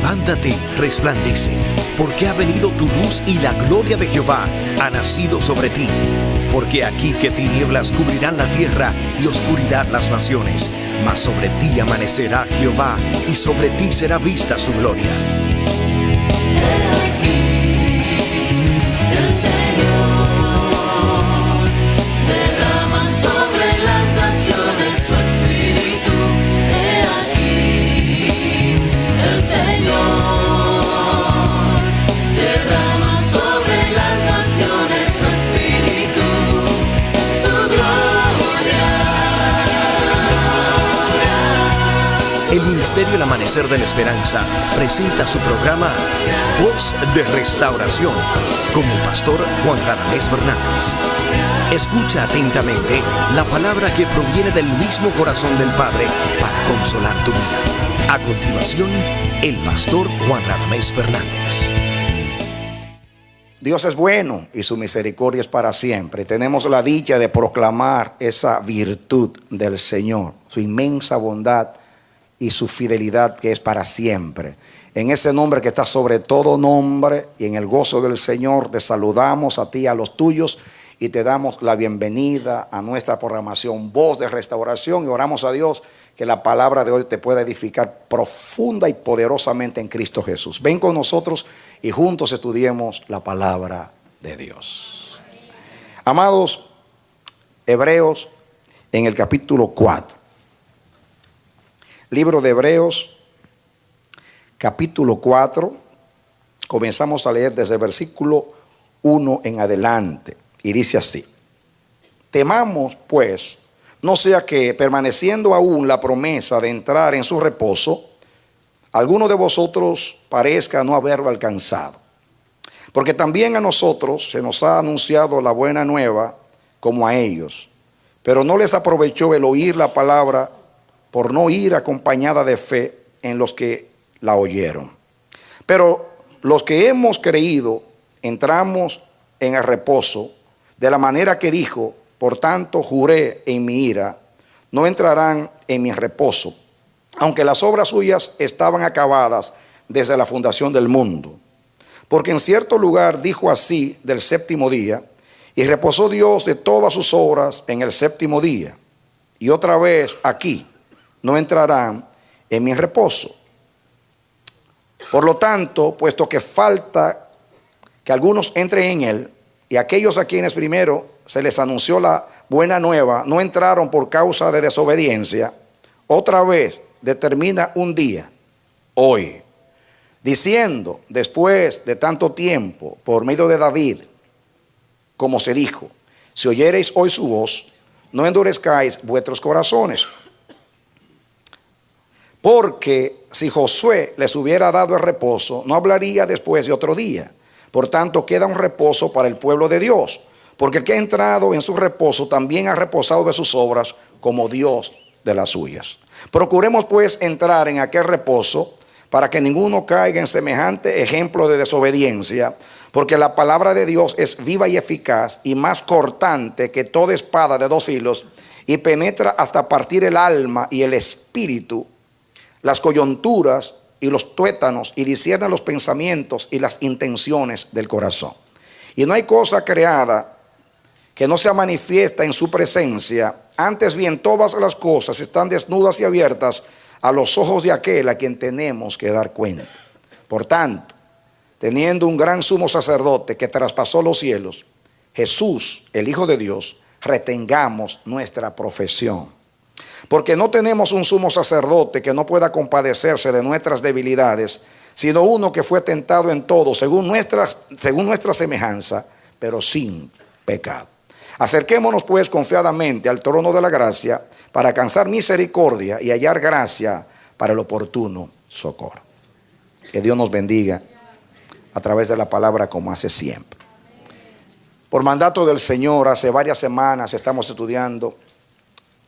Levántate, resplandece, porque ha venido tu luz y la gloria de Jehová ha nacido sobre ti. Porque aquí que tinieblas cubrirán la tierra y oscuridad las naciones, mas sobre ti amanecerá Jehová y sobre ti será vista su gloria. El Ministerio El Amanecer de la Esperanza presenta su programa Voz de Restauración con el pastor Juan Radamés Fernández. Escucha atentamente la palabra que proviene del mismo corazón del Padre para consolar tu vida. A continuación, el pastor Juan Radamés Fernández. Dios es bueno y su misericordia es para siempre. Tenemos la dicha de proclamar esa virtud del Señor, su inmensa bondad y su fidelidad que es para siempre. En ese nombre que está sobre todo nombre y en el gozo del Señor te saludamos a ti y a los tuyos y te damos la bienvenida a nuestra programación Voz de Restauración y oramos a Dios que la palabra de hoy te pueda edificar profunda y poderosamente en Cristo Jesús. Ven con nosotros y juntos estudiemos la palabra de Dios. Amados, Hebreos en el capítulo 4. Libro de Hebreos, capítulo 4, comenzamos a leer desde el versículo 1 en adelante, y dice así: temamos pues, no sea que permaneciendo aún la promesa de entrar en su reposo, alguno de vosotros parezca no haberlo alcanzado. Porque también a nosotros se nos ha anunciado la buena nueva como a ellos, pero no les aprovechó el oír la palabra por no ir acompañada de fe en los que la oyeron. Pero los que hemos creído entramos en el reposo, de la manera que dijo: por tanto juré en mi ira, no entrarán en mi reposo, aunque las obras suyas estaban acabadas desde la fundación del mundo. Porque en cierto lugar dijo así del séptimo día, y reposó Dios de todas sus obras en el séptimo día. Y otra vez aquí: no entrarán en mi reposo. Por lo tanto, puesto que falta que algunos entren en él, y aquellos a quienes primero se les anunció la buena nueva no entraron por causa de desobediencia, otra vez determina un día, hoy, diciendo, después de tanto tiempo, por medio de David, como se dijo: si oyereis hoy su voz, no endurezcáis vuestros corazones. Porque si Josué les hubiera dado el reposo, no hablaría después de otro día. Por tanto, queda un reposo para el pueblo de Dios. Porque el que ha entrado en su reposo también ha reposado de sus obras, como Dios de las suyas. Procuremos pues entrar en aquel reposo, para que ninguno caiga en semejante ejemplo de desobediencia. Porque la palabra de Dios es viva y eficaz, y más cortante que toda espada de dos filos, y penetra hasta partir el alma y el espíritu, las coyunturas y los tuétanos, y discierne los pensamientos y las intenciones del corazón. Y no hay cosa creada que no sea manifiesta en su presencia. Antes bien, todas las cosas están desnudas y abiertas a los ojos de aquel a quien tenemos que dar cuenta. Por tanto, teniendo un gran sumo sacerdote que traspasó los cielos, Jesús, el Hijo de Dios, retengamos nuestra profesión. Porque no tenemos un sumo sacerdote que no pueda compadecerse de nuestras debilidades, sino uno que fue tentado en todo, según nuestra semejanza, pero sin pecado. Acerquémonos pues confiadamente al trono de la gracia, para alcanzar misericordia y hallar gracia para el oportuno socorro. Que Dios nos bendiga a través de la palabra, como hace siempre. Por mandato del Señor, hace varias semanas estamos estudiando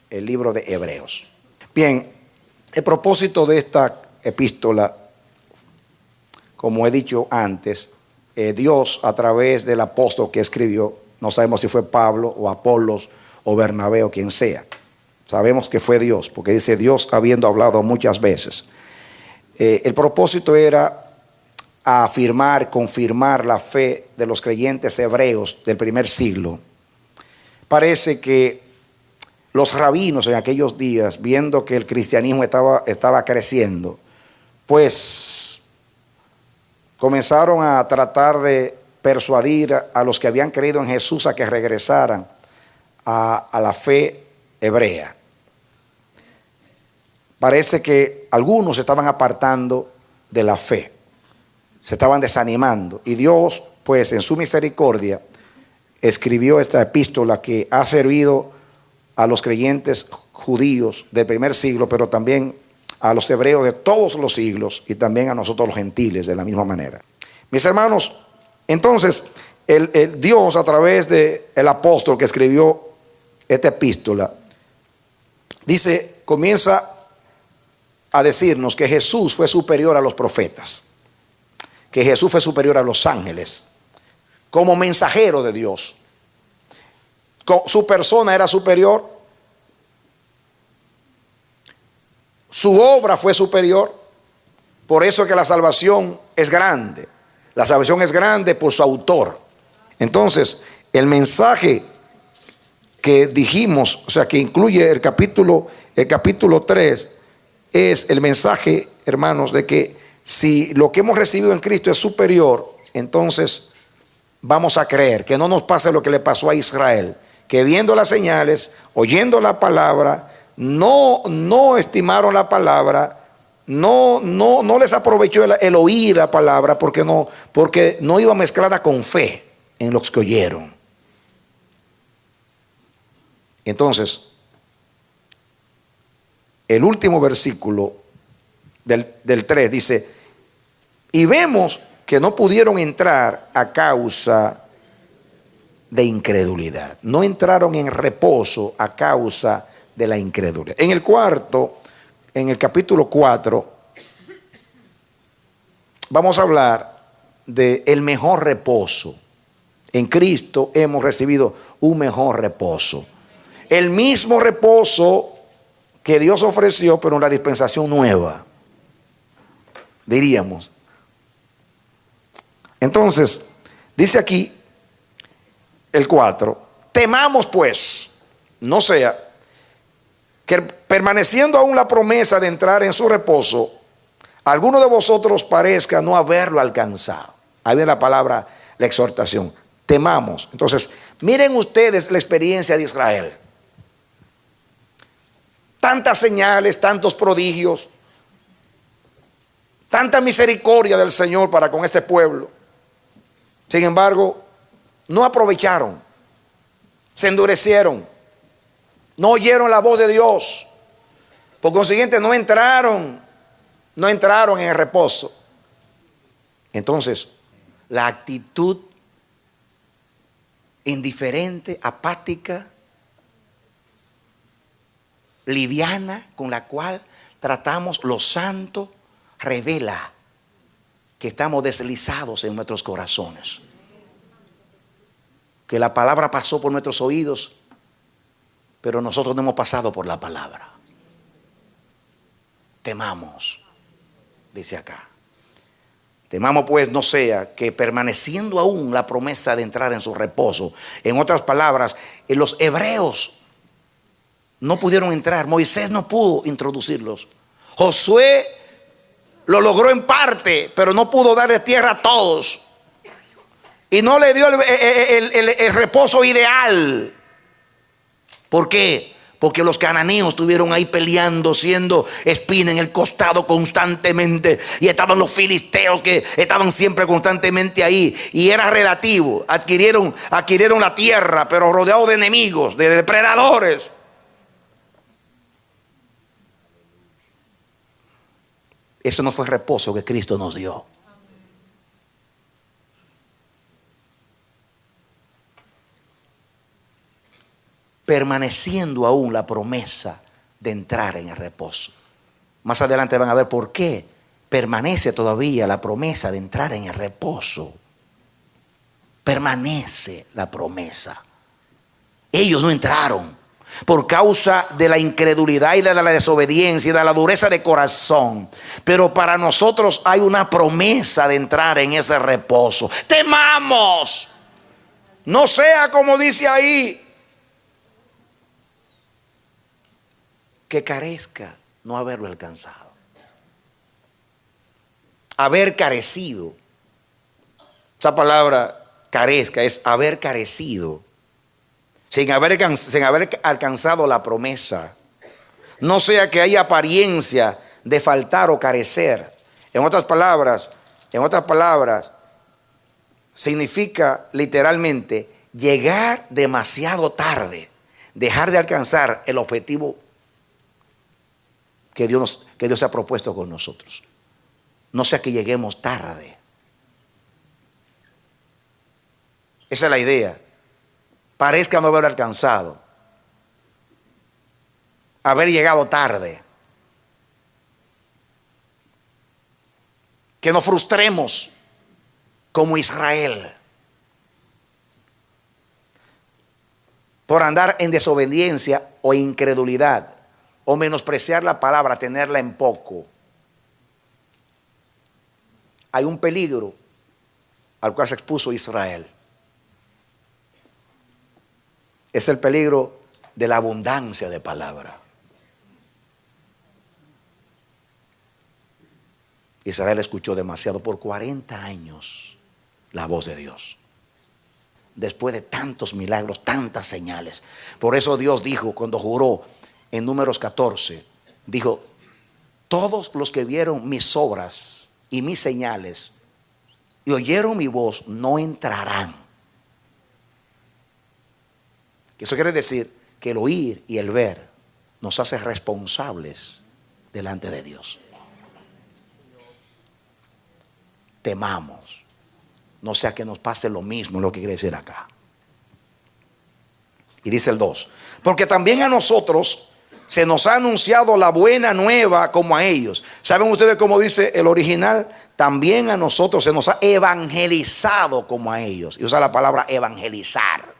el libro de Hebreos. Bien, el propósito de esta epístola, como he dicho antes, Dios a través del apóstol que escribió, no sabemos si fue Pablo o Apolos o Bernabé o quien sea, sabemos que fue Dios, porque dice Dios habiendo hablado muchas veces. El propósito era afirmar, confirmar la fe de los creyentes hebreos del primer siglo. Parece que los rabinos en aquellos días, viendo que el cristianismo estaba creciendo, pues comenzaron a tratar de persuadir a los que habían creído en Jesús a que regresaran a la fe hebrea. Parece que algunos se estaban apartando de la fe, se estaban desanimando, y Dios, pues en su misericordia, escribió esta epístola que ha servido a los creyentes judíos del primer siglo, pero también a los hebreos de todos los siglos, y también a nosotros los gentiles de la misma manera. Mis hermanos, entonces el Dios, a través del apóstol que escribió esta epístola, comienza a decirnos que Jesús fue superior a los profetas, que Jesús fue superior a los ángeles, como mensajero de Dios. Su persona era superior, su obra fue superior. Por eso es que la salvación es grande. La salvación es grande por su autor. Entonces, el mensaje que dijimos, o sea, que incluye el capítulo 3, es el mensaje, hermanos, de que si lo que hemos recibido en Cristo es superior, entonces vamos a creer, que no nos pase lo que le pasó a Israel, que viendo las señales, oyendo la palabra, no estimaron la palabra, no les aprovechó el oír la palabra, porque no iba mezclada con fe en los que oyeron. Entonces, el último versículo del 3 dice: y vemos que no pudieron entrar a causa de incredulidad. No entraron en reposo a causa de la incredulidad. En el capítulo 4, vamos a hablar del mejor reposo. En Cristo hemos recibido un mejor reposo. El mismo reposo que Dios ofreció, pero en la dispensación nueva, diríamos. Entonces, dice aquí el 4: temamos pues, no sea que permaneciendo aún la promesa de entrar en su reposo, alguno de vosotros parezca no haberlo alcanzado. Ahí viene la palabra, la exhortación. Temamos. Entonces, miren ustedes la experiencia de Israel. Tantas señales, tantos prodigios, tanta misericordia del Señor para con este pueblo. Sin embargo, no aprovecharon, se endurecieron, no oyeron la voz de Dios. Por consiguiente, no entraron en el reposo. Entonces, la actitud indiferente, apática, liviana con la cual tratamos lo santo, revela que estamos deslizados en nuestros corazones, que la palabra pasó por nuestros oídos, pero nosotros no hemos pasado por la palabra. Temamos, dice acá. Temamos pues no sea que permaneciendo aún la promesa de entrar en su reposo. En otras palabras, los hebreos no pudieron entrar. Moisés no pudo introducirlos. Josué lo logró en parte, pero no pudo darle tierra a todos. Y no le dio el reposo ideal. ¿Por qué? Porque los cananeos estuvieron ahí peleando, siendo espina en el costado constantemente. Y estaban los filisteos que estaban siempre constantemente ahí. Y era relativo. Adquirieron la tierra, pero rodeados de enemigos, de depredadores. Eso no fue el reposo que Cristo nos dio. Permaneciendo aún la promesa de entrar en el reposo. Más adelante van a ver por qué permanece todavía la promesa de entrar en el reposo. Permanece la promesa. Ellos no entraron. por causa de la incredulidad y de la desobediencia y de la dureza de corazón. Pero para nosotros hay una promesa de entrar en ese reposo. Temamos. No sea como dice ahí, que carezca no haberlo alcanzado. Haber carecido. Esa palabra carezca es haber carecido. Sin haber alcanzado la promesa. No sea que haya apariencia de faltar o carecer. En otras palabras, significa literalmente llegar demasiado tarde, dejar de alcanzar el objetivo que Dios se ha propuesto con nosotros. No sea que lleguemos tarde. Esa es la idea. Parezca no haber alcanzado, haber llegado tarde. Que nos frustremos como Israel por andar en desobediencia o incredulidad o menospreciar la palabra, tenerla en poco. Hay un peligro al cual se expuso Israel. Es el peligro de la abundancia de palabra. Israel escuchó demasiado por 40 años la voz de Dios. Después de tantos milagros, tantas señales. Por eso Dios dijo, cuando juró en Números 14, dijo: todos los que vieron mis obras y mis señales y oyeron mi voz no entrarán. Eso quiere decir que el oír y el ver nos hace responsables delante de Dios. Temamos, no sea que nos pase lo mismo, lo que quiere decir acá. Y dice el 2: porque también a nosotros se nos ha anunciado la buena nueva como a ellos. ¿Saben ustedes cómo dice el original? También a nosotros se nos ha evangelizado como a ellos. Y usa la palabra evangelizar.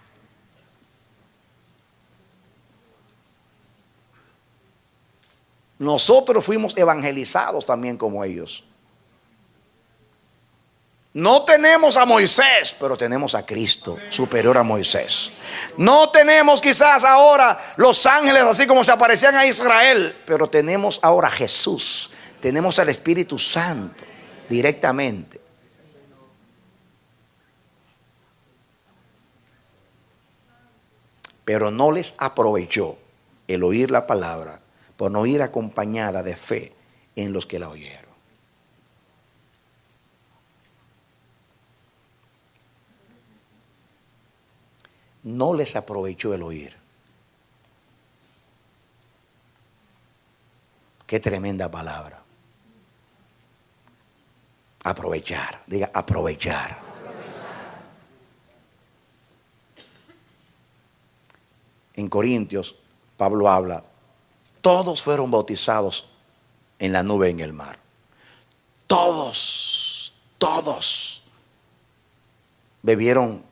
Nosotros fuimos evangelizados también como ellos. No tenemos a Moisés, pero tenemos a Cristo, superior a Moisés. No tenemos quizás ahora los ángeles así como se aparecían a Israel, pero tenemos ahora a Jesús. Tenemos al Espíritu Santo directamente. Pero no les aprovechó el oír la palabra por no ir acompañada de fe en los que la oyeron. No les aprovechó el oír. Qué tremenda palabra. Aprovechar, diga aprovechar. En Corintios, Pablo habla: todos fueron bautizados en la nube en el mar. Todos bebieron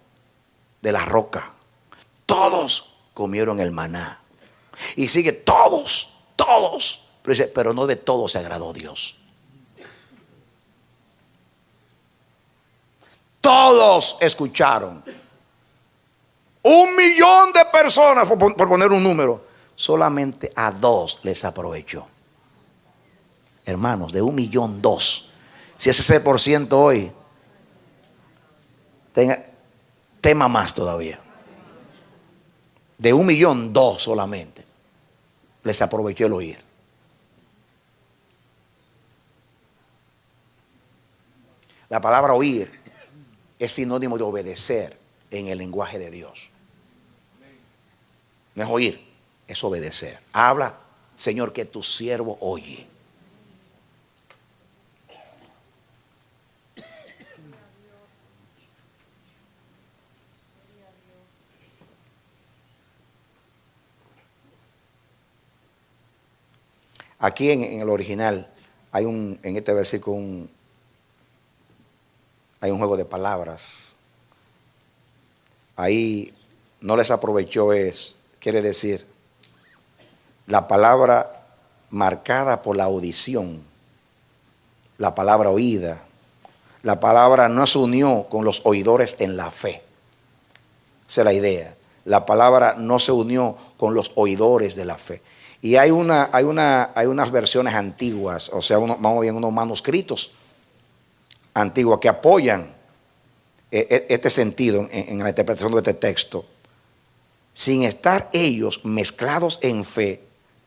de la roca. Todos comieron el maná. Y sigue todos. Pero dice, pero no de todos se agradó Dios. Todos escucharon. 1,000,000 de personas, por poner un número. Solamente a 2 les aprovechó. Hermanos, de 1,000,000, 2. Si ese es el % hoy, tema más todavía. De 1,000,000, 2 solamente les aprovechó el oír. La palabra oír es sinónimo de obedecer en el lenguaje de Dios. No es oír, es obedecer. Habla, Señor, que tu siervo oye. Aquí en el original hay en este versículo hay un juego de palabras. Ahí no les aprovechó quiere decir la palabra marcada por la audición, la palabra oída, la palabra no se unió con los oidores en la fe. Esa es la idea. La palabra no se unió con los oidores de la fe. Y hay unas versiones antiguas, o sea, vamos bien, unos manuscritos antiguos que apoyan este sentido en la interpretación de este texto, sin estar ellos mezclados en fe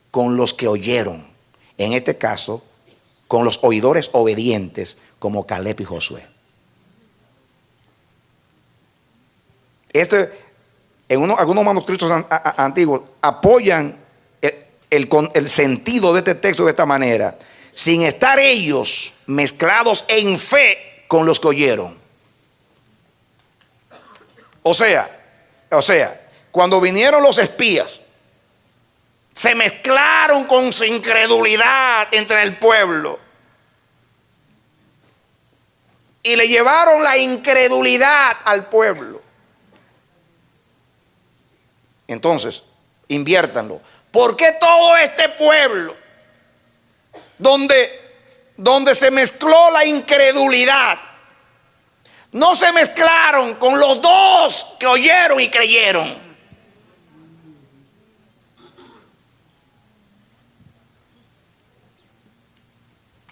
con los que oyeron. En este caso, con los oidores obedientes como Caleb y Josué. Algunos manuscritos antiguos apoyan el sentido de este texto de esta manera, sin estar ellos mezclados en fe con los que oyeron. O sea, cuando vinieron los espías, se mezclaron con su incredulidad entre el pueblo y le llevaron la incredulidad al pueblo. Entonces, inviértanlo. ¿Por qué todo este pueblo, donde se mezcló la incredulidad, no se mezclaron con los dos que oyeron y creyeron?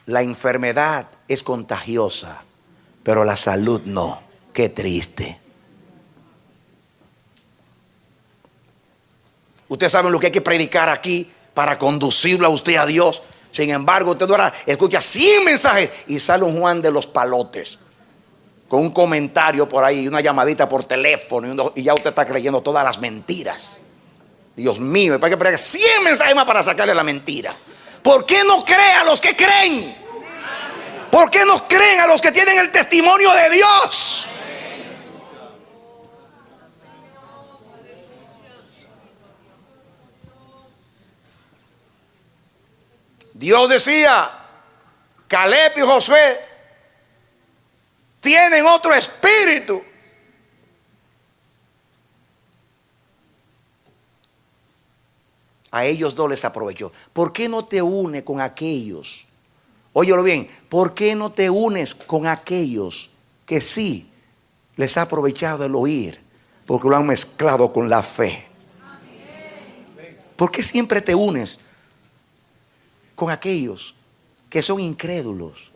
La enfermedad es contagiosa, pero la salud no. Qué triste. Ustedes saben lo que hay que predicar aquí para conducirlo a usted a Dios. Sin embargo, usted ahora escucha 100 mensajes y sale un Juan de los palotes con un comentario por ahí, una llamadita por teléfono y ya usted está creyendo todas las mentiras. Dios mío, hay que predicar 100 mensajes más para sacarle la mentira. ¿Por qué no cree a los que creen? ¿Por qué no creen a los que tienen el testimonio de Dios? Dios decía, Caleb y Josué tienen otro espíritu. A ellos dos les aprovechó. ¿Por qué no te unes con aquellos? Óyelo bien, ¿por qué no te unes con aquellos que sí les ha aprovechado el oír? Porque lo han mezclado con la fe. ¿Por qué siempre te unes con aquellos que son incrédulos?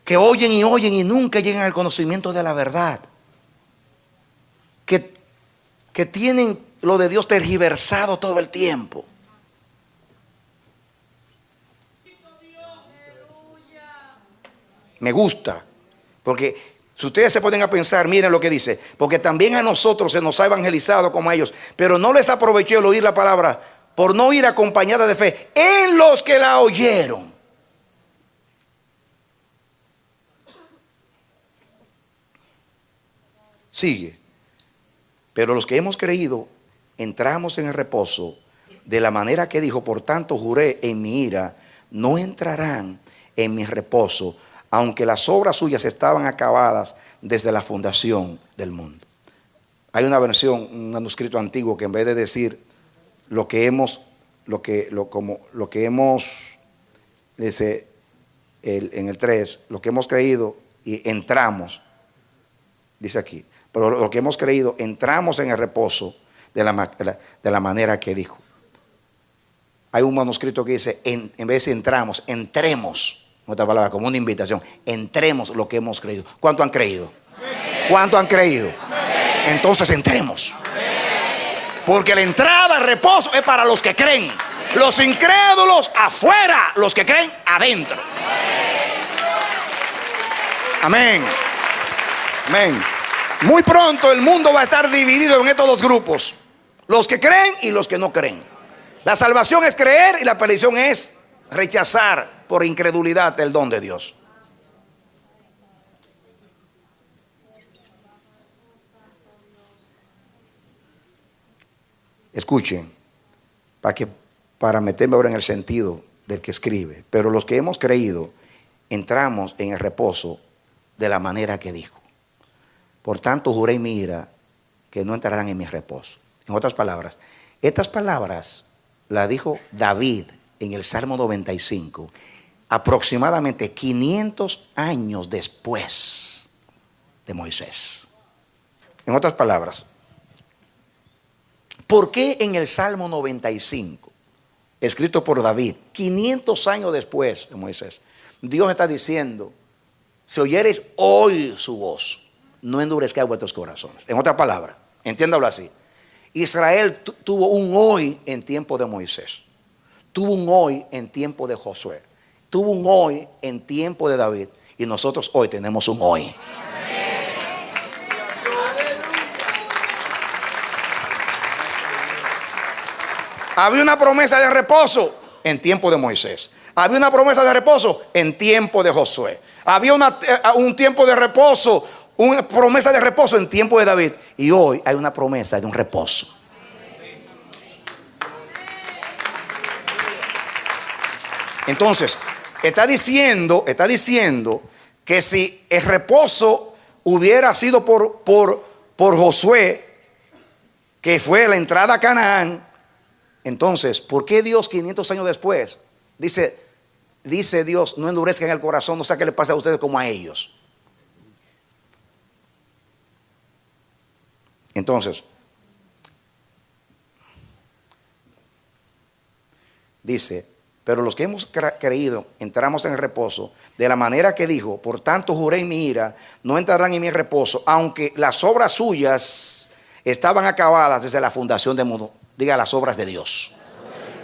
Que oyen y nunca llegan al conocimiento de la verdad. Que tienen lo de Dios tergiversado todo el tiempo. Me gusta, porque si ustedes se ponen a pensar, miren lo que dice, porque también a nosotros se nos ha evangelizado como a ellos, pero no les aprovechó el oír la palabra por no ir acompañada de fe en los que la oyeron. Sigue. Pero los que hemos creído entramos en el reposo de la manera que dijo, por tanto juré en mi ira, no entrarán en mi reposo, aunque las obras suyas estaban acabadas desde la fundación del mundo. Hay una versión, un manuscrito antiguo, que en vez de decir dice en el 3, lo que hemos creído y entramos, dice aquí, pero lo que hemos creído, entramos en el reposo de la manera que dijo. Hay un manuscrito que dice, en vez de decir entremos, otra palabra, como una invitación, entremos lo que hemos creído. ¿Cuánto han creído? ¿Cuánto han creído? Entonces entremos. Porque la entrada al reposo es para los que creen. Los incrédulos afuera, los que creen adentro. Amén. Amén. Muy pronto el mundo va a estar dividido en estos dos grupos: los que creen y los que no creen. La salvación es creer y la perdición es rechazar por incredulidad el don de Dios. Escuchen, para meterme ahora en el sentido del que escribe. Pero los que hemos creído entramos en el reposo de la manera que dijo. Por tanto juré en mi ira que no entrarán en mi reposo. En otras palabras, estas palabras las dijo David en el Salmo 95, aproximadamente 500 años después de Moisés. En otras palabras, ¿por qué en el Salmo 95, escrito por David, 500 años después de Moisés, Dios está diciendo: si oyereis hoy su voz, no endurezcáis vuestros corazones? En otras palabras, entiéndalo así: Israel tuvo un hoy en tiempo de Moisés, tuvo un hoy en tiempo de Josué, tuvo un hoy en tiempo de David, y nosotros hoy tenemos un hoy. Había una promesa de reposo en tiempo de Moisés. Había una promesa de reposo en tiempo de Josué. Había un tiempo de reposo, una promesa de reposo en tiempo de David. Y hoy hay una promesa de un reposo. Entonces, está diciendo que si el reposo hubiera sido por Josué, que fue la entrada a Canaán, entonces, ¿por qué Dios 500 años después dice Dios: no endurezcan el corazón, no sea que le pase a ustedes como a ellos? Entonces, dice: pero los que hemos creído entramos en el reposo de la manera que dijo: por tanto juré en mi ira, no entrarán en mi reposo, aunque las obras suyas estaban acabadas desde la fundación del mundo. Diga: las obras de Dios.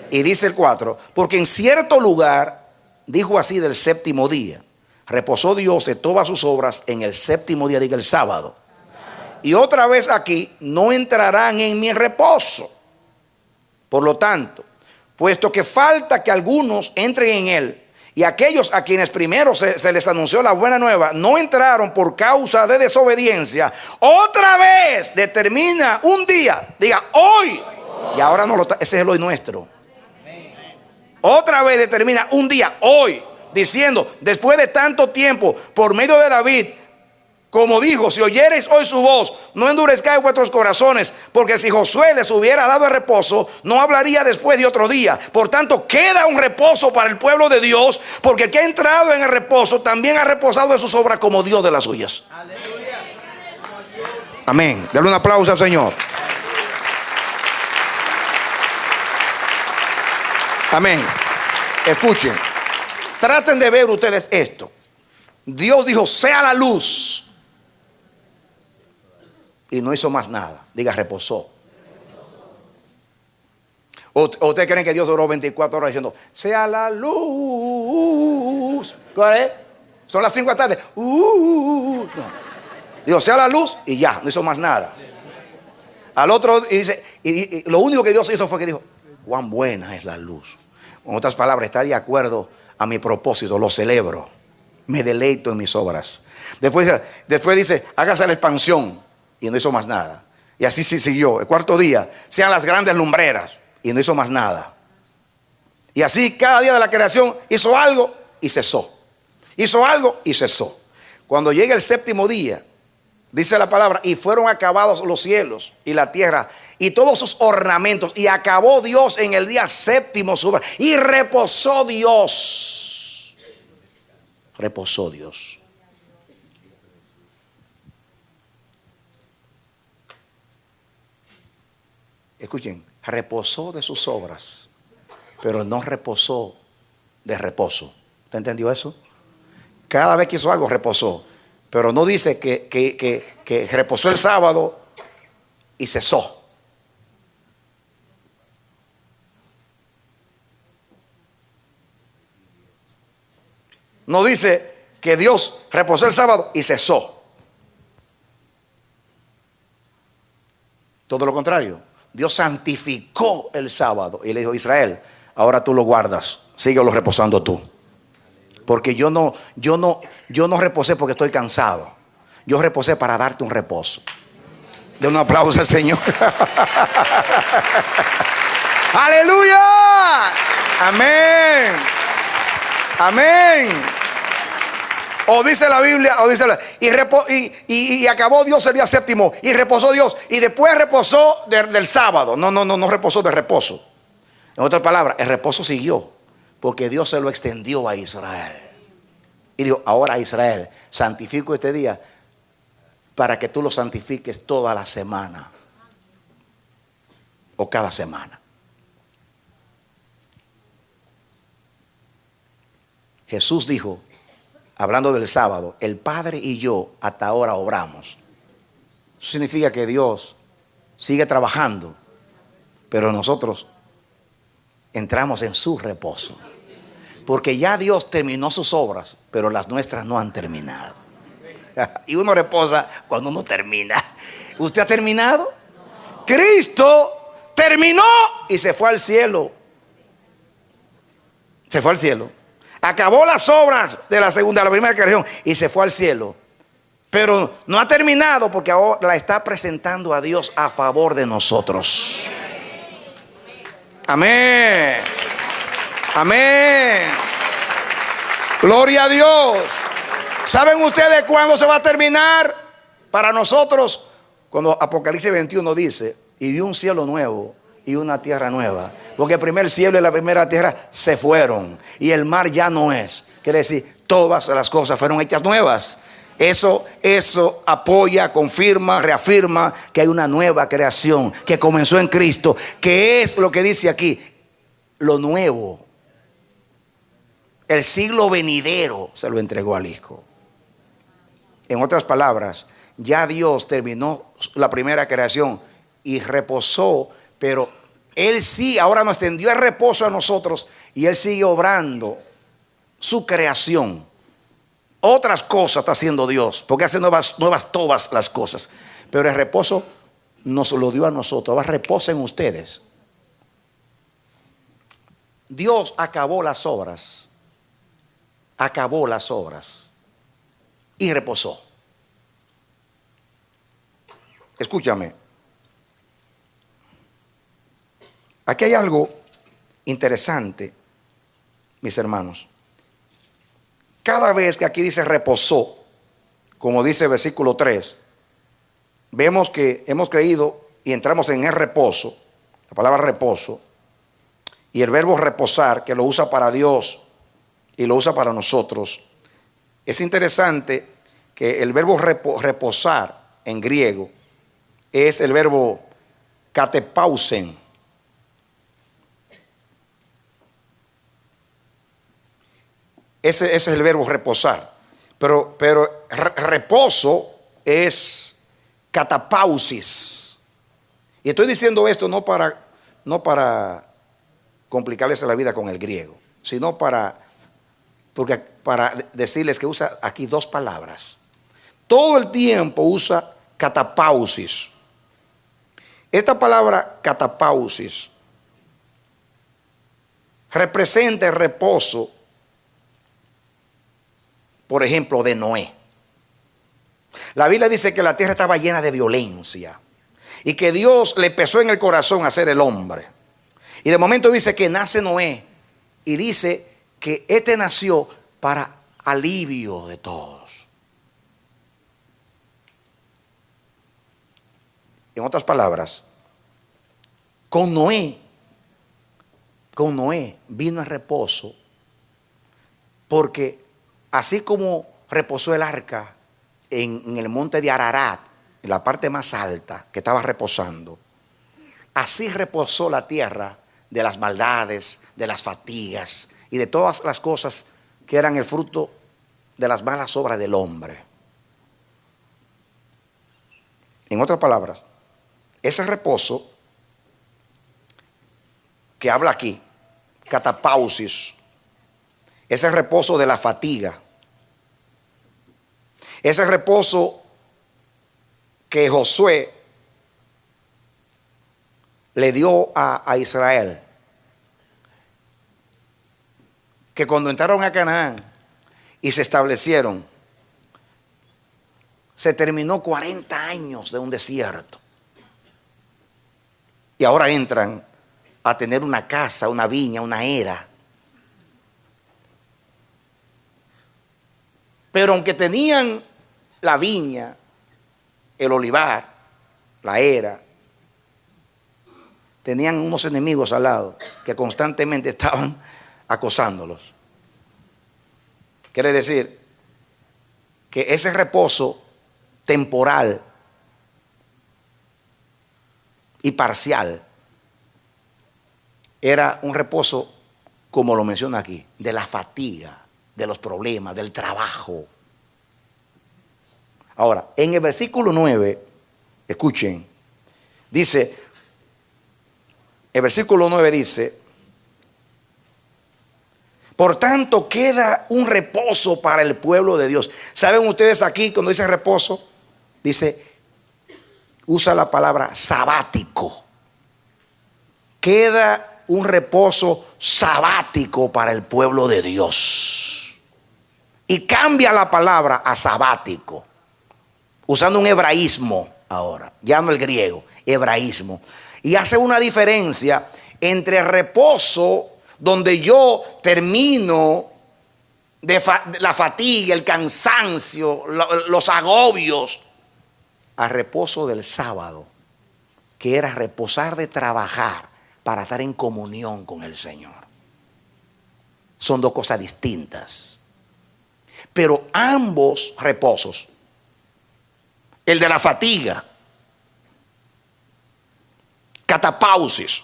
Y dice el 4: porque en cierto lugar dijo así del séptimo día, reposó Dios de todas sus obras en el séptimo día, diga el sábado. Y otra vez aquí: no entrarán en mi reposo. Por lo tanto, puesto que falta que algunos entren en él, y aquellos a quienes primero se les anunció la buena nueva no entraron por causa de desobediencia, otra vez determina un día, diga hoy. Y ahora no ese es el hoy nuestro. Otra vez determina un día, hoy, diciendo: después de tanto tiempo, por medio de David, como dijo: si oyereis hoy su voz, no endurezcáis vuestros corazones, porque si Josué les hubiera dado el reposo, no hablaría después de otro día. Por tanto, queda un reposo para el pueblo de Dios, porque el que ha entrado en el reposo también ha reposado de sus obras como Dios de las suyas. Aleluya. Amén. Dale un aplauso al Señor. Amén. Escuchen, traten de ver ustedes esto. Dios dijo: sea la luz, y no hizo más nada. Diga: reposó. ¿O ustedes creen que Dios oró 24 horas diciendo: sea la luz? ¿Cuál es? Son las 5 de la tarde. No. Dijo: sea la luz, y ya, no hizo más nada. Al otro, y dice, y lo único que Dios hizo fue que dijo: cuán buena es la luz. En otras palabras, está de acuerdo a mi propósito, lo celebro, me deleito en mis obras. Después dice: hágase la expansión, y no hizo más nada. Y así siguió. El cuarto día: sean las grandes lumbreras, y no hizo más nada. Y así cada día de la creación hizo algo y cesó. Hizo algo y cesó. Cuando llega el séptimo día, dice la palabra: y fueron acabados los cielos y la tierra y todos sus ornamentos, y acabó Dios en el día séptimo su obra, y reposó Dios. Reposó Dios. Escuchen, reposó de sus obras, pero no reposó de reposo. ¿Usted entendió eso? Cada vez que hizo algo, reposó. Pero no dice que reposó el sábado y cesó. No dice que Dios reposó el sábado y cesó. Todo lo contrario. Dios santificó el sábado y le dijo: Israel, ahora tú lo guardas, síguelo reposando tú. Porque yo no reposé porque estoy cansado. Yo reposé para darte un reposo. De un aplauso al Señor. Aleluya. Amén. Amén. O dice la Biblia, y acabó Dios el día séptimo y reposó Dios. Y después reposó del sábado. No reposó de reposo. En otras palabras, el reposo siguió porque Dios se lo extendió a Israel. Y dijo, ahora Israel, santifico este día para que tú lo santifiques toda la semana. O cada semana. Jesús dijo, hablando del sábado, el Padre y yo hasta ahora obramos. Eso significa que Dios sigue trabajando, pero nosotros entramos en su reposo. Porque ya Dios terminó sus obras, pero las nuestras no han terminado. Y uno reposa cuando uno termina. ¿Usted ha terminado? Cristo terminó y se fue al cielo. Se fue al cielo. Acabó las obras de la primera creación y se fue al cielo. Pero no ha terminado porque ahora la está presentando a Dios a favor de nosotros. Amén. Amén. Gloria a Dios. ¿Saben ustedes cuándo se va a terminar? Para nosotros, cuando Apocalipsis 21 dice, y vi un cielo nuevo y una tierra nueva. Porque el primer cielo y la primera tierra se fueron y el mar ya no es. Quiere decir, todas las cosas fueron hechas nuevas. Eso apoya, confirma, reafirma que hay una nueva creación que comenzó en Cristo, que es lo que dice aquí, lo nuevo. El siglo venidero se lo entregó al Hijo. En otras palabras, ya Dios terminó la primera creación y reposó, pero Él sí, ahora nos extendió el reposo a nosotros y Él sigue obrando su creación. Otras cosas está haciendo Dios, porque hace nuevas todas las cosas. Pero el reposo nos lo dio a nosotros. Ahora reposen ustedes. Dios acabó las obras. Acabó las obras. Y reposó. Escúchame. Aquí hay algo interesante, mis hermanos. Cada vez que aquí dice reposó, como dice el versículo 3, vemos que hemos creído y entramos en el reposo, la palabra reposo, y el verbo reposar, que lo usa para Dios y lo usa para nosotros. Es interesante que el verbo reposar en griego es el verbo katepausen. Ese es el verbo reposar. Pero reposo es catapausis. Y estoy diciendo esto no para complicarles la vida con el griego, sino para decirles que usa aquí dos palabras. Todo el tiempo usa catapausis. Esta palabra catapausis representa el reposo, por ejemplo, de Noé. La Biblia dice que la tierra estaba llena de violencia y que Dios le pesó en el corazón hacer el hombre. Y de momento dice que nace Noé y dice que este nació para alivio de todos. En otras palabras, con Noé vino el reposo, porque así como reposó el arca en el monte de Ararat, en la parte más alta que estaba reposando, así reposó la tierra de las maldades, de las fatigas y de todas las cosas que eran el fruto de las malas obras del hombre. En otras palabras, ese reposo que habla aquí, catapausis, ese reposo de la fatiga, ese reposo que Josué le dio a Israel, que cuando entraron a Canaán y se establecieron, se terminó 40 años de un desierto. Y ahora entran a tener una casa, una viña, una era. Pero aunque tenían la viña, el olivar, la era, tenían unos enemigos al lado que constantemente estaban acosándolos. Quiere decir que ese reposo temporal y parcial era un reposo, como lo menciona aquí, de la fatiga, de los problemas, del trabajo. Ahora, en el versículo 9, escuchen, dice, el versículo 9 dice: por tanto queda un reposo para el pueblo de Dios. ¿Saben ustedes aquí cuando dice reposo? Dice, usa la palabra sabático. Queda un reposo sabático para el pueblo de Dios. Y cambia la palabra a sabático, usando un hebraísmo ahora, ya no el griego, hebraísmo. Y hace una diferencia entre reposo, donde yo termino de la fatiga, el cansancio, los agobios, a reposo del sábado, que era reposar de trabajar para estar en comunión con el Señor. Son dos cosas distintas. Pero ambos reposos, el de la fatiga, catapausis,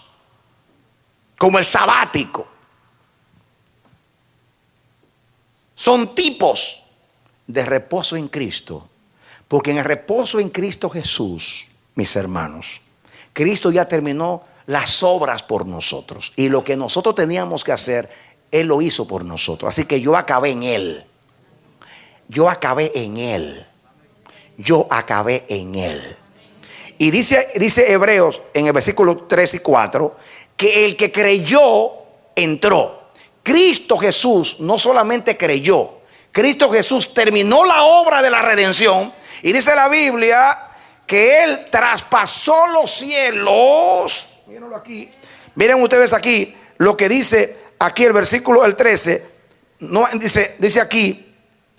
como el sabático, son tipos de reposo en Cristo. Porque en el reposo en Cristo Jesús, mis hermanos, Cristo ya terminó las obras por nosotros. Y lo que nosotros teníamos que hacer, Él lo hizo por nosotros. Así que yo acabé en Él. Yo acabé en Él. Yo acabé en Él. Y dice Hebreos en el versículo 3 y 4, que el que creyó entró. Cristo Jesús no solamente creyó, Cristo Jesús terminó la obra de la redención. Y dice la Biblia que Él traspasó los cielos. Mírenlo aquí. Miren ustedes aquí lo que dice aquí el versículo el 13. No, dice aquí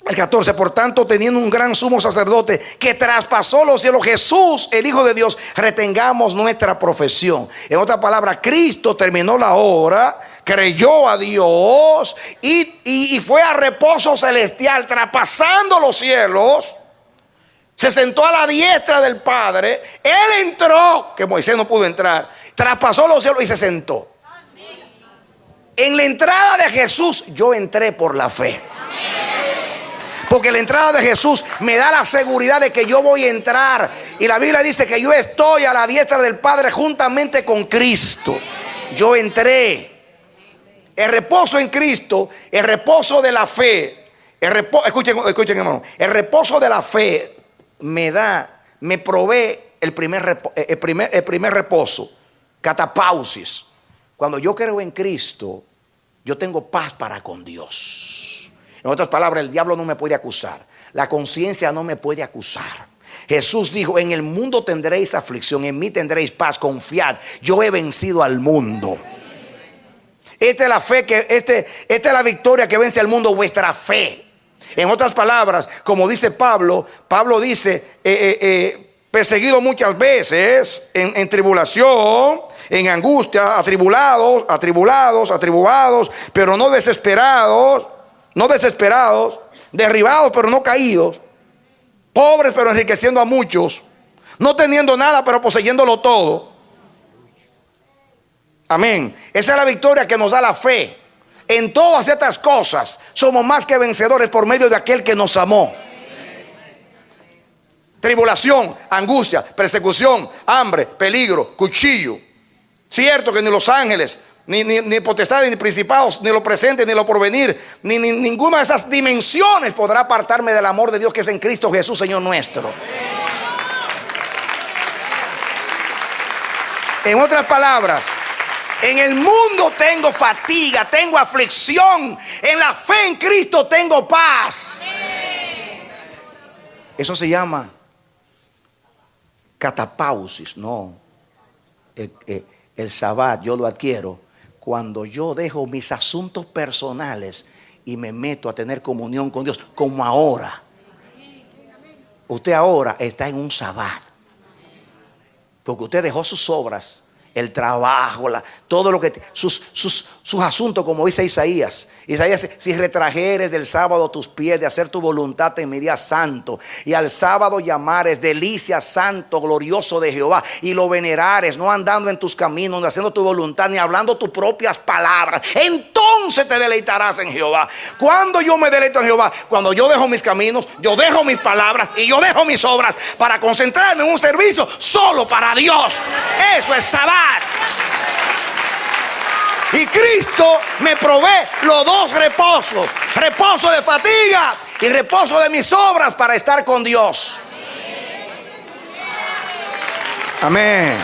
el 14, por tanto, teniendo un gran sumo sacerdote que traspasó los cielos, Jesús, el Hijo de Dios, retengamos nuestra profesión. En otras palabras, Cristo terminó la obra, creyó a Dios y fue a reposo celestial, traspasando los cielos. Se sentó a la diestra del Padre. Él entró, que Moisés no pudo entrar, traspasó los cielos y se sentó. En la entrada de Jesús, yo entré por la fe. Porque la entrada de Jesús me da la seguridad de que yo voy a entrar. Y la Biblia dice que yo estoy a la diestra del Padre juntamente con Cristo. Yo entré. El reposo en Cristo, el reposo de la fe. Escuchen hermano. El reposo de la fe me provee el primer reposo. Catapausis. Cuando yo creo en Cristo, yo tengo paz para con Dios. En otras palabras, el diablo no me puede acusar. La conciencia no me puede acusar. Jesús dijo, en el mundo tendréis aflicción, en mí tendréis paz, confiad, yo he vencido al mundo. Esta es la fe esta es la victoria que vence al mundo, vuestra fe. En otras palabras, como dice Pablo dice, perseguido muchas veces, en tribulación, en angustia, atribulados, pero no desesperados, derribados pero no caídos, pobres pero enriqueciendo a muchos, no teniendo nada pero poseyéndolo todo. Amén. Esa es la victoria que nos da la fe. En todas estas cosas somos más que vencedores por medio de aquel que nos amó. Tribulación, angustia, persecución, hambre, peligro, cuchillo. Cierto que ni los ángeles, ni potestades, ni principados, ni lo presente, ni lo porvenir, ni ninguna de esas dimensiones podrá apartarme del amor de Dios que es en Cristo Jesús, Señor nuestro. En otras palabras, en el mundo tengo fatiga, tengo aflicción. En la fe en Cristo tengo paz. Eso se llama catapausis. No, el sabbat yo lo adquiero cuando yo dejo mis asuntos personales y me meto a tener comunión con Dios, como ahora. Usted ahora está en un sabbat, porque usted dejó sus obras, el trabajo, todo lo que sus asuntos, como dice Isaías. Isaías, si retrajeres del sábado tus pies de hacer tu voluntad, te me dirás santo. Y al sábado llamares delicia, santo, glorioso de Jehová. Y lo venerares, no andando en tus caminos, ni haciendo tu voluntad, ni hablando tus propias palabras. Entonces te deleitarás en Jehová. ¿Cuándo yo me deleito en Jehová? Cuando yo dejo mis caminos, yo dejo mis palabras y yo dejo mis obras para concentrarme en un servicio solo para Dios. Eso es sabbat. Y Cristo me provee los dos reposos: reposo de fatiga y reposo de mis obras para estar con Dios. Amén.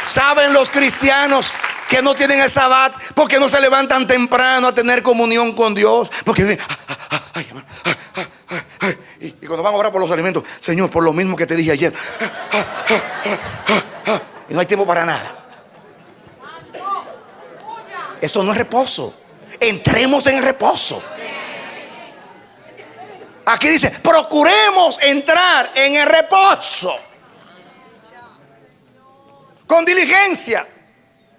¿Saben los cristianos que no tienen el sabbat porque no se levantan temprano a tener comunión con Dios? Porque y cuando van a orar por los alimentos, Señor, por lo mismo que te dije ayer, y no hay tiempo para nada. Esto no es reposo. Entremos en el reposo. Aquí dice, procuremos entrar en el reposo con diligencia,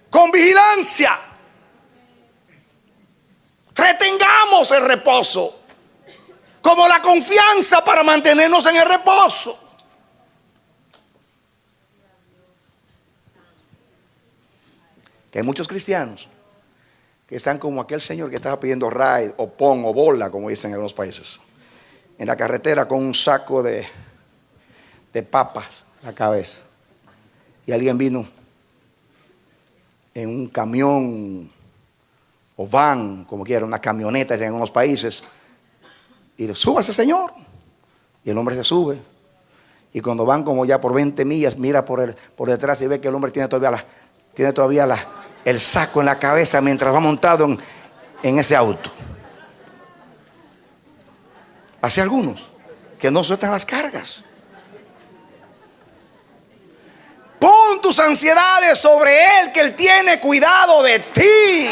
con vigilancia. Retengamos el reposo como la confianza para mantenernos en el reposo. Que hay muchos cristianos que están como aquel señor que estaba pidiendo ride o pon o bola, como dicen en algunos países, en la carretera con un saco de papas en la cabeza. Y alguien vino en un camión o van, como quiera, una camioneta en algunos países, y le sube a ese señor. Y el hombre se sube. Y cuando van como ya por 20 millas, mira por detrás y ve que el hombre tiene todavía el saco en la cabeza mientras va montado en ese auto. Así algunos que no sueltan las cargas. Pon tus ansiedades sobre Él, que Él tiene cuidado de ti.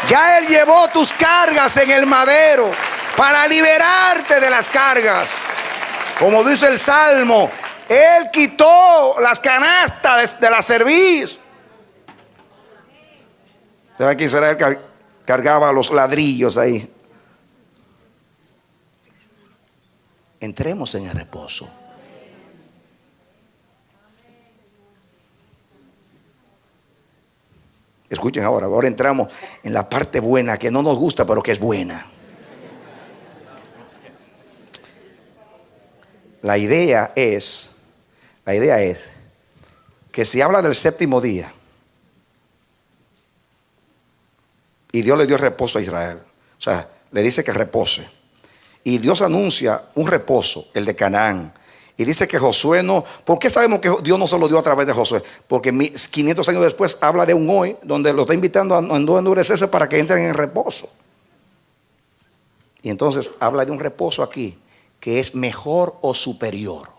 Ya Él llevó tus cargas en el madero para liberarte de las cargas. Como dice el Salmo, Él quitó las canastas de la cerviz. ¿Sabe que Israel cargaba los ladrillos ahí? Entremos en el reposo. Escuchen ahora entramos en la parte buena, que no nos gusta, pero que es buena. La idea es que si habla del séptimo día y Dios le dio reposo a Israel, o sea, le dice que repose, y Dios anuncia un reposo, el de Canaán, y dice que Josué no. ¿Por qué sabemos que Dios no se lo dio a través de Josué? Porque 500 años después habla de un hoy donde lo está invitando a no endurecerse para que entren en reposo. Y entonces habla de un reposo aquí que es mejor o superior,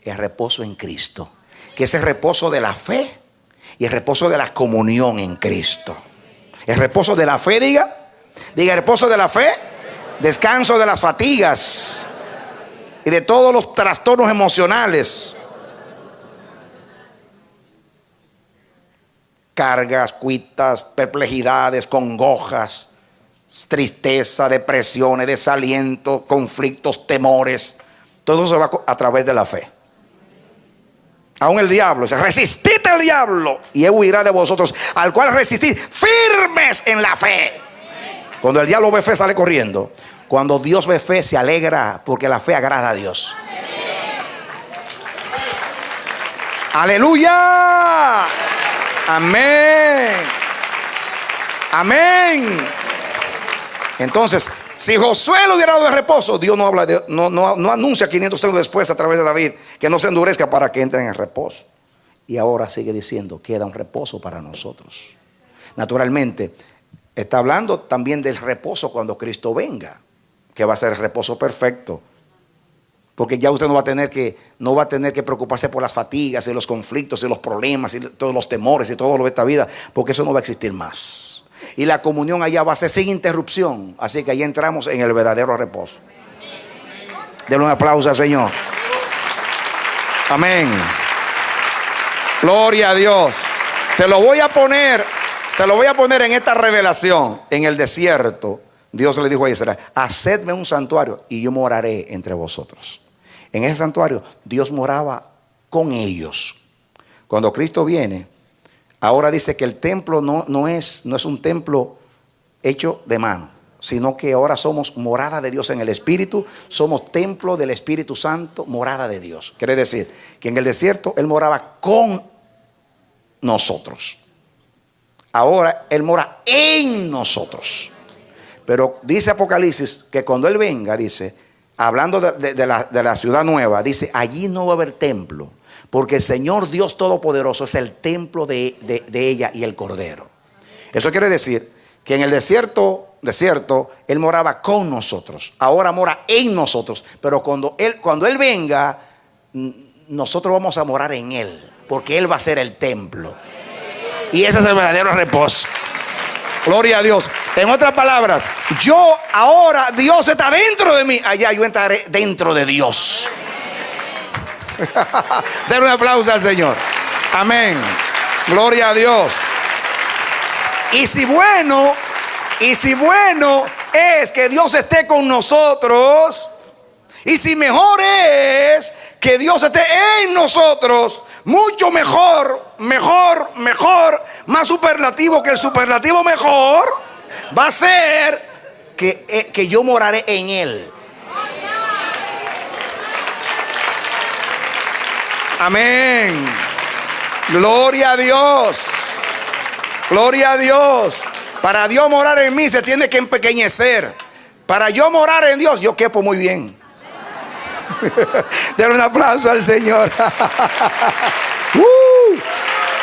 el reposo en Cristo, que es el reposo de la fe y el reposo de la comunión en Cristo. El reposo de la fe, diga el reposo de la fe, descanso de las fatigas y de todos los trastornos emocionales, cargas, cuitas, perplejidades, congojas, tristeza, depresiones, desaliento, conflictos, temores. Todo eso va a través de la fe. Aún el diablo dice: resistid al diablo y él huirá de vosotros, al cual resistid firmes en la fe. Cuando el diablo ve fe, sale corriendo. Cuando Dios ve fe, se alegra, porque la fe agrada a Dios. Aleluya. Amén. Amén. Entonces, si Josué lo hubiera dado de reposo, Dios no habla no anuncia 500 años después a través de David que no se endurezca para que entren en reposo. Y ahora sigue diciendo: queda un reposo para nosotros. Naturalmente, está hablando también del reposo cuando Cristo venga, que va a ser el reposo perfecto. Porque ya usted no va a tener que preocuparse por las fatigas y los conflictos y los problemas y todos los temores y todo lo de esta vida, porque eso no va a existir más. y la comunión allá va a ser sin interrupción. Así que ahí entramos en el verdadero reposo. Denle un aplauso al Señor. Amén. Gloria a Dios. Te lo voy a poner en esta revelación. En el desierto, Dios le dijo a Israel: hacedme un santuario y yo moraré entre vosotros. En ese santuario Dios moraba con ellos. Cuando Cristo viene, ahora dice que el templo no es un templo hecho de mano, sino que ahora somos morada de Dios en el Espíritu. Somos templo del Espíritu Santo, morada de Dios. Quiere decir que en el desierto Él moraba con nosotros. Ahora Él mora en nosotros. Pero dice Apocalipsis que cuando Él venga, dice, hablando de la ciudad nueva, dice: allí no va a haber templo, porque el Señor Dios Todopoderoso es el templo de ella y el Cordero. Eso quiere decir que en el desierto Él moraba con nosotros. Ahora mora en nosotros. Pero cuando Él venga, nosotros vamos a morar en Él, porque Él va a ser el templo. Y ese es el verdadero reposo. Gloria a Dios. En otras palabras, Dios está dentro de mí. Allá yo entraré dentro de Dios. Den un aplauso al Señor. Amén. Gloria a Dios. Y si bueno es que Dios esté con nosotros, y si mejor es que Dios esté en nosotros, mucho mejor, más superlativo que el superlativo mejor, va a ser que yo moraré en Él. Amén. Gloria a Dios. Gloria a Dios. Para Dios morar en mí se tiene que empequeñecer. Para yo morar en Dios, yo quepo muy bien. Denle un aplauso al Señor.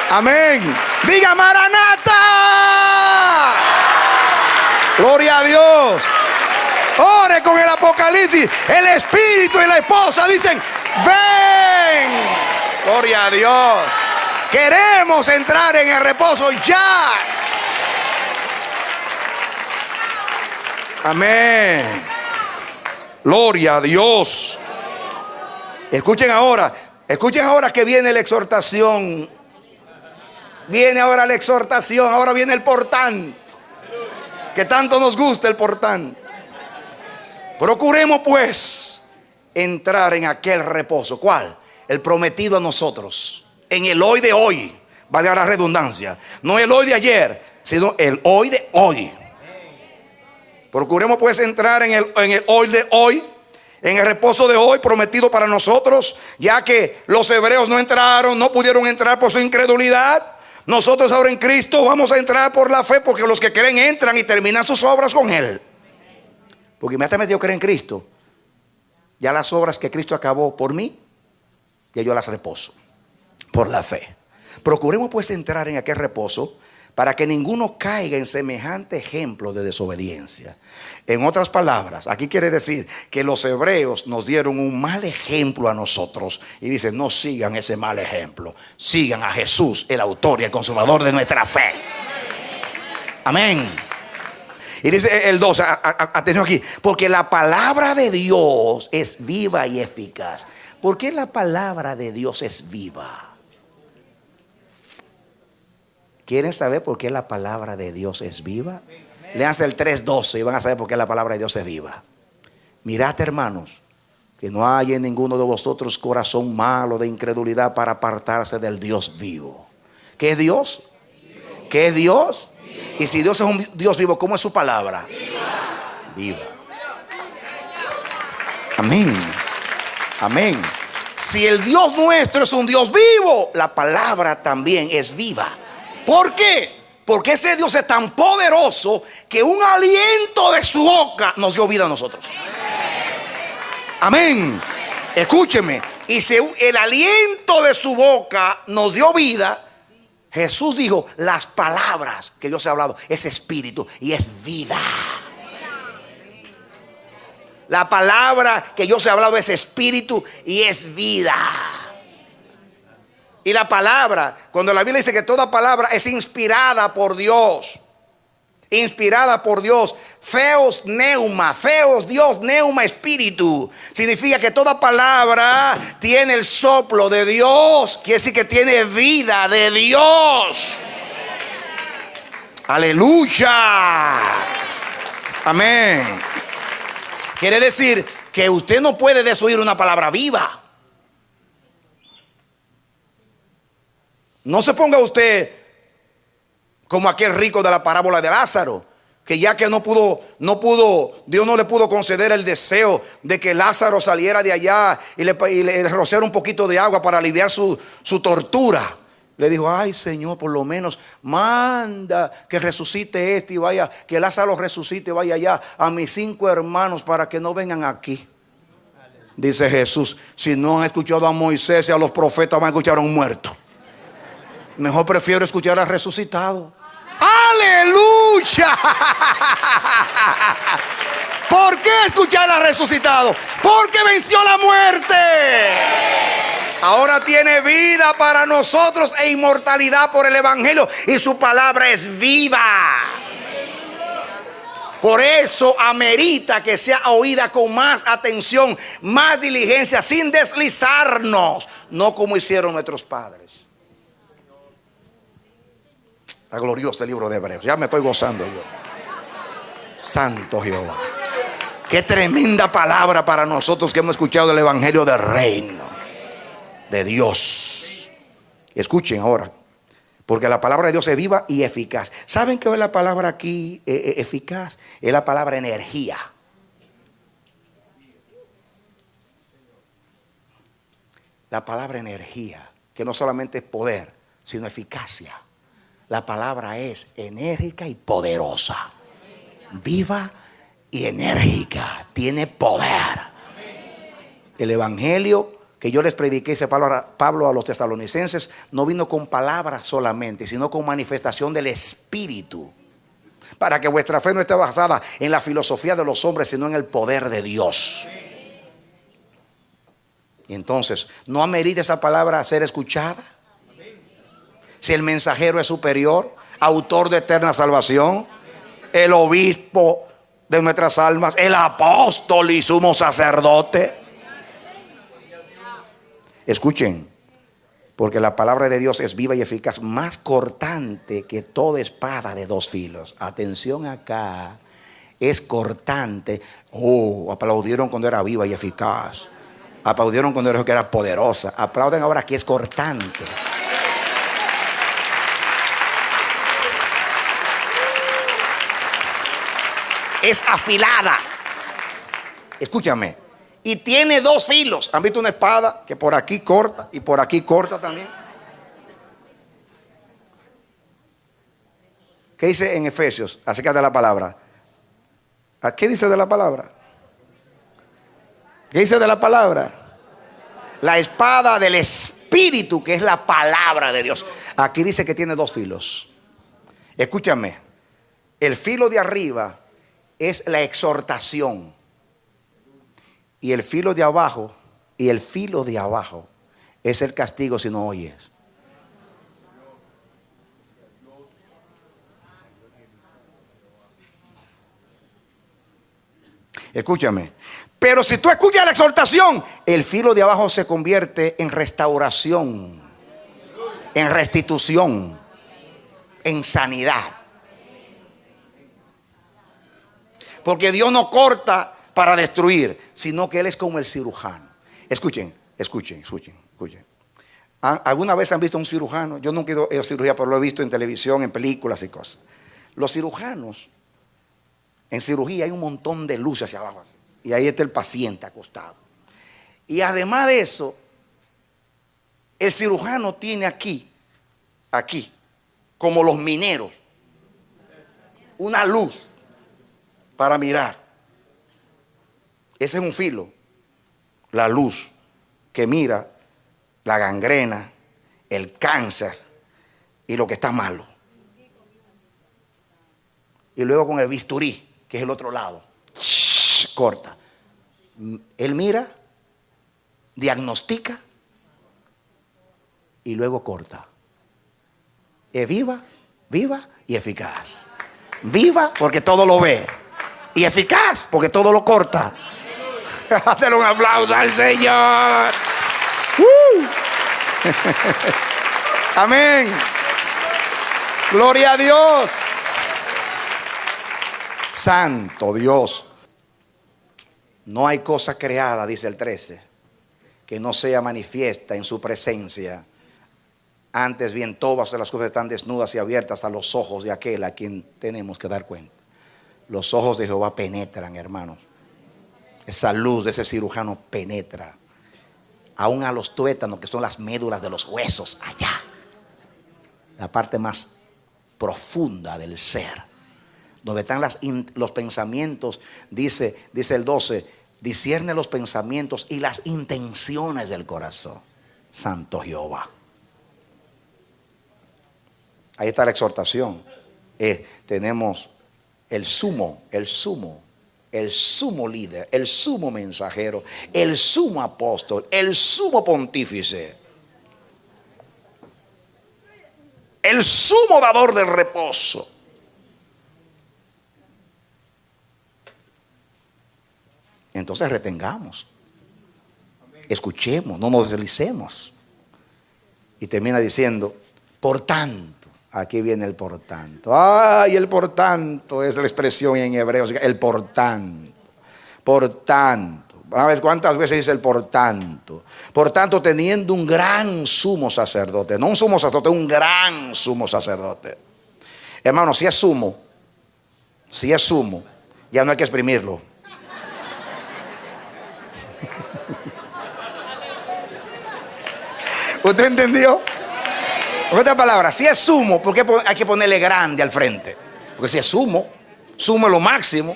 Amén. Diga: Maranata. Gloria a Dios. Ore con el Apocalipsis. El Espíritu y la esposa dicen: ven. Gloria a Dios. Queremos entrar en el reposo ya. Amén. Gloria a Dios. Escuchen ahora que viene la exhortación. Viene ahora la exhortación. Ahora viene el por tanto, que tanto nos gusta el por tanto. Procuremos pues entrar en aquel reposo. ¿Cuál? El prometido a nosotros. En el hoy de hoy. Valga la redundancia. No el hoy de ayer, sino el hoy de hoy. Procuremos pues entrar en el hoy de hoy, en el reposo de hoy prometido para nosotros, ya que los hebreos no pudieron entrar por su incredulidad. Nosotros ahora en Cristo vamos a entrar por la fe, porque los que creen entran y terminan sus obras con Él. Porque inmediatamente yo creo en Cristo, ya las obras que Cristo acabó por mí, ya yo las reposo por la fe. Procuremos pues entrar en aquel reposo, para que ninguno caiga en semejante ejemplo de desobediencia. En otras palabras, aquí quiere decir que los hebreos nos dieron un mal ejemplo a nosotros. Y dicen: no sigan ese mal ejemplo. Sigan a Jesús, el autor y el consumador de nuestra fe. Amén. Y dice el 2, atención aquí: porque la palabra de Dios es viva y eficaz. ¿Por qué la palabra de Dios es viva? ¿Quieren saber por qué la palabra de Dios es viva? Léanse el 3:12 y van a saber por qué la palabra de Dios es viva. Mirad, hermanos, que no haya en ninguno de vosotros corazón malo de incredulidad para apartarse del Dios vivo. ¿Qué es Dios? ¿Qué es Dios? Y si Dios es un Dios vivo, ¿cómo es su palabra? Viva. Amén. Amén. Si el Dios nuestro es un Dios vivo, la palabra también es viva. ¿Por qué? Porque ese Dios es tan poderoso que un aliento de su boca nos dio vida a nosotros. Amén. Escúcheme. Y si el aliento de su boca nos dio vida, Jesús dijo: las palabras que Dios ha hablado es espíritu y es vida. La palabra que Dios ha hablado es espíritu y es vida. Y la palabra, cuando la Biblia dice que toda palabra es inspirada por Dios, inspirada por Dios. Theos neuma, Theos Dios, neuma espíritu. Significa que toda palabra tiene el soplo de Dios. Quiere decir que tiene vida de Dios. Aleluya. Amén. Quiere decir que usted no puede desoír una palabra viva. No se ponga usted como aquel rico de la parábola de Lázaro, que ya que no pudo, Dios no le pudo conceder el deseo de que Lázaro saliera de allá y le rociara un poquito de agua para aliviar su tortura. Le dijo: ay, Señor, por lo menos manda que resucite este y vaya, que Lázaro resucite y vaya allá a mis 5 hermanos para que no vengan aquí. Dice Jesús: si no han escuchado a Moisés y a los profetas, van a escuchar a un muerto. Mejor prefiero escuchar al resucitado. ¡Aleluya! ¿Por qué escuchar al resucitado? Porque venció la muerte. Ahora tiene vida para nosotros e inmortalidad por el evangelio. Y su palabra es viva. Por eso amerita que sea oída con más atención, más diligencia, sin deslizarnos, no como hicieron nuestros padres. Está glorioso el libro de Hebreos. Ya me estoy gozando yo. Santo Jehová. Qué tremenda palabra para nosotros que hemos escuchado el evangelio del reino de Dios. Escuchen ahora, porque la palabra de Dios es viva y eficaz. ¿Saben qué es la palabra aquí eficaz? Es la palabra energía. La palabra energía, que no solamente es poder, sino eficacia. La palabra es enérgica y poderosa. Viva y enérgica. Tiene poder. El evangelio que yo les prediqué, dice Pablo a los tesalonicenses, no vino con palabras solamente, sino con manifestación del Espíritu. Para que vuestra fe no esté basada en la filosofía de los hombres, sino en el poder de Dios. Y entonces, ¿no amerita esa palabra ser escuchada? Si el mensajero es superior, autor de eterna salvación, el obispo de nuestras almas, el apóstol y sumo sacerdote. Escuchen, porque la palabra de Dios es viva y eficaz, más cortante que toda espada de 2 filos. Atención acá, es cortante. Oh, aplaudieron cuando era viva y eficaz. Aplaudieron cuando dijo que era poderosa. Aplauden ahora que es cortante. Es afilada. Escúchame. Y tiene 2 filos. ¿Han visto una espada que por aquí corta y por aquí corta también? ¿Qué dice en Efesios acerca de la palabra? ¿Qué dice de la palabra? ¿Qué dice de la palabra? La espada del Espíritu, que es la palabra de Dios. Aquí dice que tiene 2 filos. Escúchame. El filo de arriba es la exhortación. Y el filo de abajo, es el castigo si no oyes. Escúchame. Pero si tú escuchas la exhortación, el filo de abajo se convierte en restauración, en restitución, en sanidad. Porque Dios no corta para destruir, sino que Él es como el cirujano. Escuchen. ¿Alguna vez han visto a un cirujano? Yo nunca he ido a cirugía, pero lo he visto en televisión, en películas y cosas. Los cirujanos, en cirugía hay un montón de luces hacia abajo. Y ahí está el paciente acostado. Y además de eso, el cirujano tiene aquí, como los mineros, una luz para mirar. Ese es un filo. La luz que mira la gangrena, el cáncer y lo que está malo. Y luego con el bisturí, que es el otro lado, corta. Él mira, diagnostica y luego corta. Es viva y eficaz. Viva porque todo lo ve. Y eficaz porque todo lo corta. Dale un aplauso al Señor. Amén. Gloria a Dios. Santo Dios. No hay cosa creada, dice el 13, que no sea manifiesta en su presencia. Antes bien, todas las cosas están desnudas y abiertas a los ojos de aquel a quien tenemos que dar cuenta. Los ojos de Jehová penetran, hermanos. Esa luz de ese cirujano penetra aún a los tuétanos, que son las médulas de los huesos, allá, la parte más profunda del ser, donde están los pensamientos. Dice el 12, discierne los pensamientos y las intenciones del corazón. Santo Jehová. Ahí está la exhortación. Tenemos el sumo líder, el sumo mensajero, el sumo apóstol, el sumo pontífice, el sumo dador del reposo. Entonces retengamos, escuchemos, no nos deslicemos. Y termina diciendo, por tanto. Aquí viene el por tanto. Ay, el por tanto es la expresión en hebreo. El por tanto. Por tanto. A ver, ¿cuántas veces dice el por tanto? Por tanto, teniendo un gran sumo sacerdote. No un sumo sacerdote, un gran sumo sacerdote. Hermano, si es sumo, ya no hay que exprimirlo. ¿Usted entendió? En otras palabras, si es sumo, ¿por qué hay que ponerle grande al frente? Porque si es sumo es lo máximo.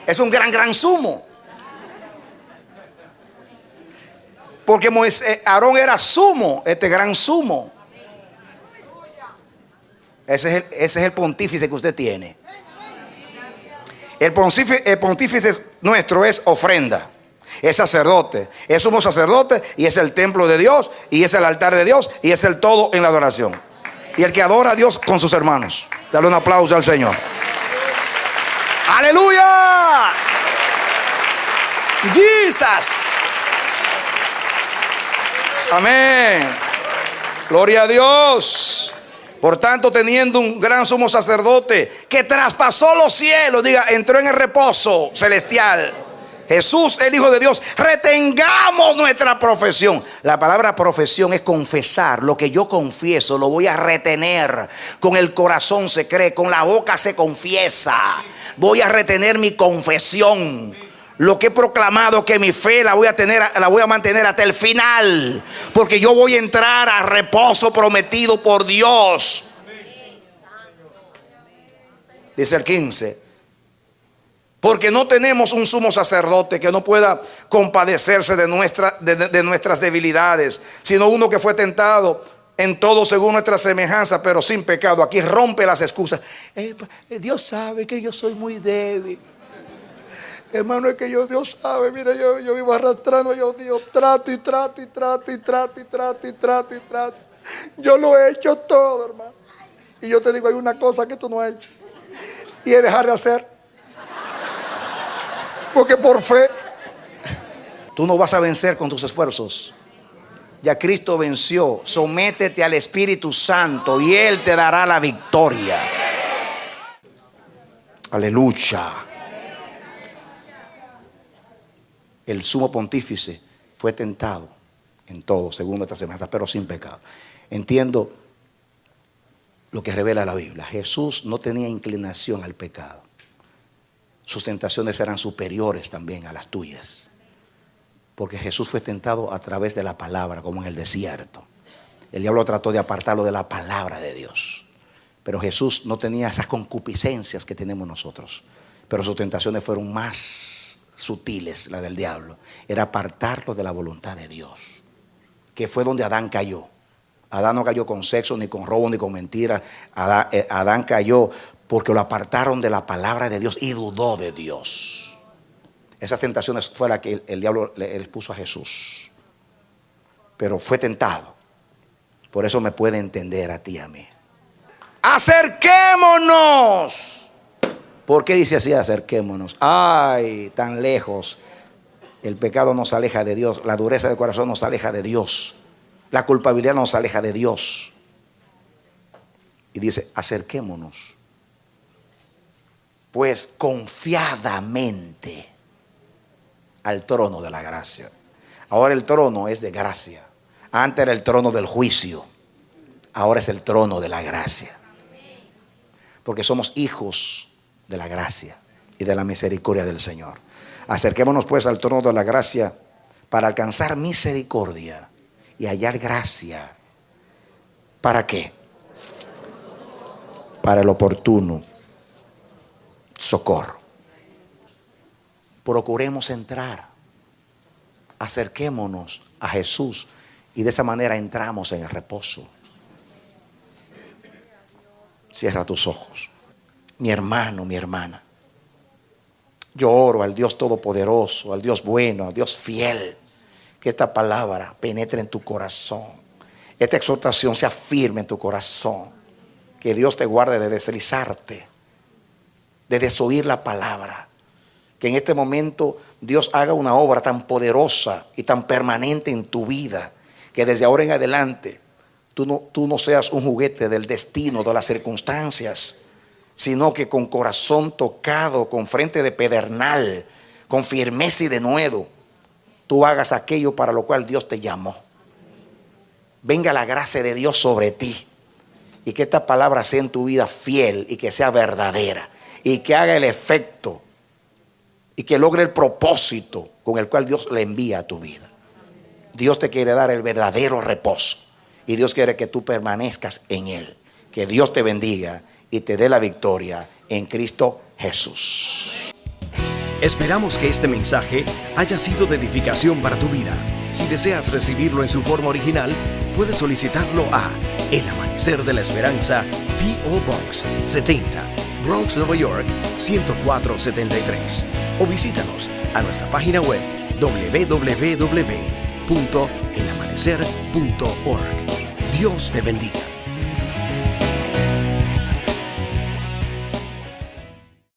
Es un gran sumo. Porque Aarón era sumo, gran sumo. Ese es el pontífice que usted tiene. El pontífice nuestro es ofrenda. Es sacerdote, es sumo sacerdote, y es el templo de Dios, y es el altar de Dios, y es el todo en la adoración. Y el que adora a Dios con sus hermanos. Dale un aplauso al Señor. ¡Aleluya! ¡Jesus! Amén. Gloria a Dios. Por tanto, teniendo un gran sumo sacerdote que traspasó los cielos, diga, entró en el reposo celestial, Jesús, el Hijo de Dios, retengamos nuestra profesión. La palabra profesión es confesar. Lo que yo confieso lo voy a retener. Con el corazón se cree, con la boca se confiesa. Voy a retener mi confesión. Lo que he proclamado, que mi fe la voy a mantener hasta el final, porque yo voy a entrar a reposo prometido por Dios. Dice el 15. Porque no tenemos un sumo sacerdote que no pueda compadecerse de nuestras debilidades, sino uno que fue tentado en todo según nuestra semejanza, pero sin pecado. Aquí rompe las excusas. Dios sabe que yo soy muy débil. Hermano, es que Dios sabe. Mira, yo vivo arrastrando. Yo trato. Yo lo he hecho todo, hermano. Y yo te digo, hay una cosa que tú no has hecho, y es dejar de hacer. Porque por fe tú no vas a vencer con tus esfuerzos. Ya Cristo venció. Sométete al Espíritu Santo y Él te dará la victoria. Aleluya. El sumo pontífice fue tentado en todo, según nuestras semejanzas, pero sin pecado. Entiendo lo que revela la Biblia. Jesús no tenía inclinación al pecado. Sus tentaciones eran superiores también a las tuyas, porque Jesús fue tentado a través de la palabra, como en el desierto. El diablo trató de apartarlo de la palabra de Dios, pero Jesús no tenía esas concupiscencias que tenemos nosotros. Pero sus tentaciones fueron más sutiles, la del diablo. Era apartarlo de la voluntad de Dios, que fue donde Adán cayó. Adán no cayó con sexo, ni con robo, ni con mentira. Adán cayó porque lo apartaron de la palabra de Dios y dudó de Dios. Esas tentaciones fue la que el diablo le puso a Jesús. Pero fue tentado. Por eso me puede entender a ti y a mí. Acerquémonos ¿Por qué dice así? Acerquémonos. Ay, tan lejos. El pecado nos aleja de Dios. La dureza del corazón nos aleja de Dios. La culpabilidad nos aleja de Dios. Y dice, acerquémonos, pues confiadamente al trono de la gracia. Ahora el trono es de gracia. Antes era el trono del juicio. Ahora es el trono de la gracia. Porque somos hijos de la gracia y de la misericordia del Señor. Acerquémonos pues al trono de la gracia para alcanzar misericordia y hallar gracia. ¿Para qué? Para el oportuno socorro. Procuremos entrar. Acerquémonos a Jesús y de esa manera entramos en el reposo. Cierra tus ojos. Mi hermano, mi hermana, yo oro al Dios todopoderoso, al Dios bueno, al Dios fiel, que esta palabra penetre en tu corazón, esta exhortación sea firme en tu corazón, que Dios te guarde de deslizarte, de desoír la palabra, que en este momento Dios haga una obra tan poderosa y tan permanente en tu vida, que desde ahora en adelante tú no seas un juguete del destino, de las circunstancias, sino que con corazón tocado, con frente de pedernal, con firmeza y denuedo, tú hagas aquello para lo cual Dios te llamó. Venga la gracia de Dios sobre ti y que esta palabra sea en tu vida fiel y que sea verdadera y que haga el efecto y que logre el propósito con el cual Dios le envía a tu vida. Dios te quiere dar el verdadero reposo y Dios quiere que tú permanezcas en Él. Que Dios te bendiga y te dé la victoria en Cristo Jesús. Esperamos que este mensaje haya sido de edificación para tu vida. Si deseas recibirlo en su forma original, puedes solicitarlo a El Amanecer de la Esperanza, P.O. Box 70, Bronx, Nueva York 10473. O visítanos a nuestra página web www.elamanecer.org. Dios te bendiga.